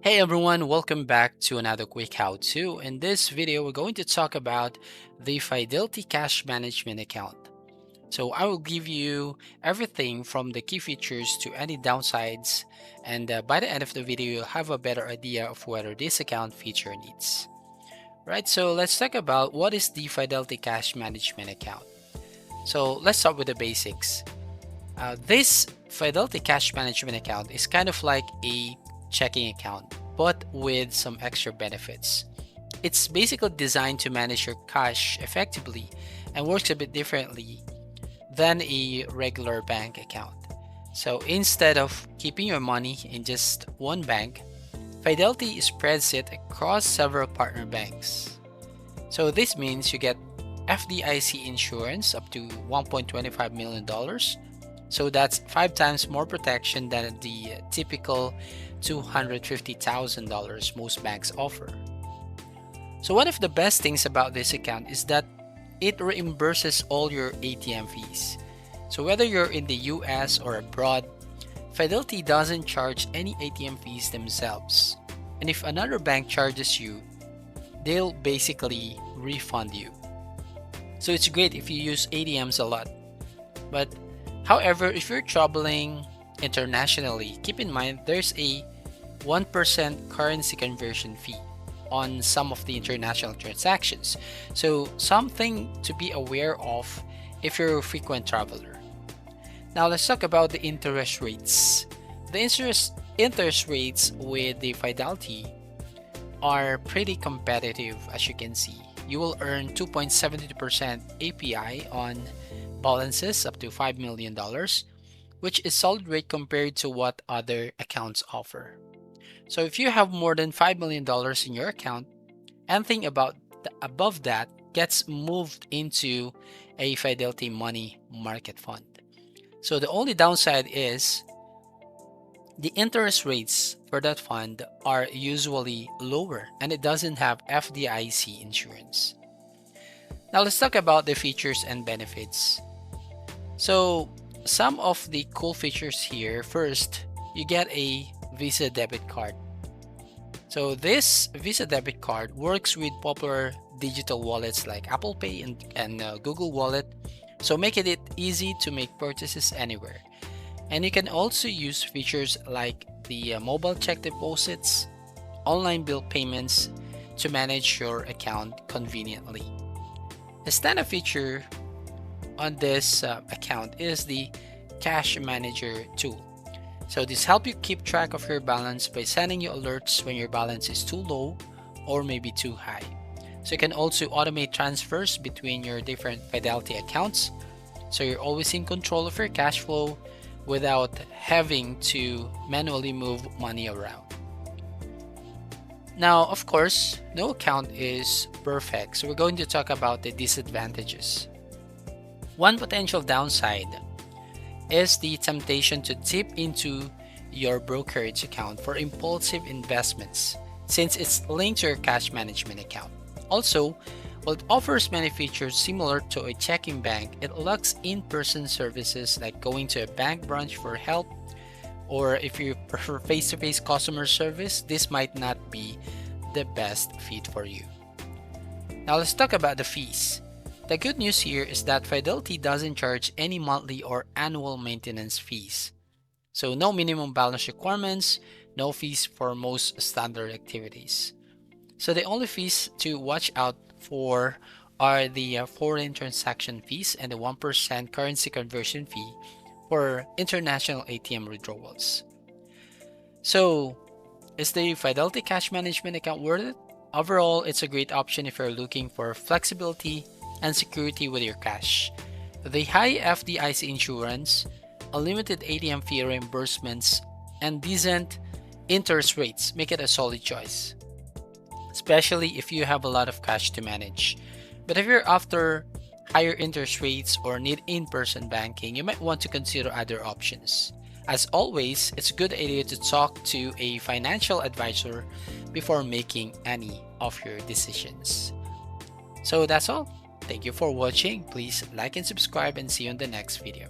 Hey everyone, welcome back to another quick how-to. In this video, we're going to talk about the Fidelity Cash Management account. So I will give you everything from the key features to any downsides, and by the end of the video, you'll have a better idea of whether this account fits your needs. Right, so let's talk about what is the Fidelity Cash Management account. So let's start with the basics. This Fidelity Cash Management account is kind of like a checking account, but with some extra benefits. It's basically designed to manage your cash effectively and works a bit differently than a regular bank account. So instead of keeping your money in just one bank, Fidelity spreads it across several partner banks. So this means you get FDIC insurance up to $1.25 million. So that's 5 times more protection than the typical $250,000 most banks offer. So one of the best things about this account is that it reimburses all your ATM fees. So whether you're in the US or abroad, Fidelity doesn't charge any ATM fees themselves. And if another bank charges you, they'll basically refund you. So it's great if you use ATMs a lot. But however, if you're traveling internationally, keep in mind there's a 1% currency conversion fee on some of the international transactions. So something to be aware of if you're a frequent traveler. Now let's talk about the interest rates. The interest rates with the Fidelity are pretty competitive, as you can see. You will earn 2.72% API on balances up to $5 million, which is solid rate compared to what other accounts offer. So if you have more than $5 million in your account, anything above that gets moved into a Fidelity money market fund. So the only downside is the interest rates for that fund are usually lower and it doesn't have FDIC insurance. Now let's talk about the features and benefits. So some of the cool features here. First, you get a Visa debit card. So this Visa debit card works with popular digital wallets like Apple Pay and Google Wallet, so making it easy to make purchases anywhere. And you can also use features like the mobile check deposits, online bill payments to manage your account conveniently. A standard feature on this account is the Cash Manager tool. So this helps you keep track of your balance by sending you alerts when your balance is too low or maybe too high. So you can also automate transfers between your different Fidelity accounts, so you're always in control of your cash flow without having to manually move money around. Now, of course, no account is perfect, so we're going to talk about the disadvantages. One potential downside is the temptation to dip into your brokerage account for impulsive investments, since it's linked to your cash management account. Also, while it offers many features similar to a checking bank, it lacks in-person services like going to a bank branch for help, or if you prefer face-to-face customer service, this might not be the best fit for you. Now let's talk about the fees. The good news here is that Fidelity doesn't charge any monthly or annual maintenance fees. So no minimum balance requirements, no fees for most standard activities. So the only fees to watch out for are the foreign transaction fees and the 1% currency conversion fee for international ATM withdrawals. So is the Fidelity Cash Management account worth it? Overall, it's a great option if you're looking for flexibility and security with your cash. The high FDIC insurance, unlimited ATM fee reimbursements, and decent interest rates make it a solid choice, especially if you have a lot of cash to manage. But if you're after higher interest rates or need in-person banking, you might want to consider other options. As always, it's a good idea to talk to a financial advisor before making any of your decisions. So that's all. Thank you for watching. Please like and subscribe and see you in the next video.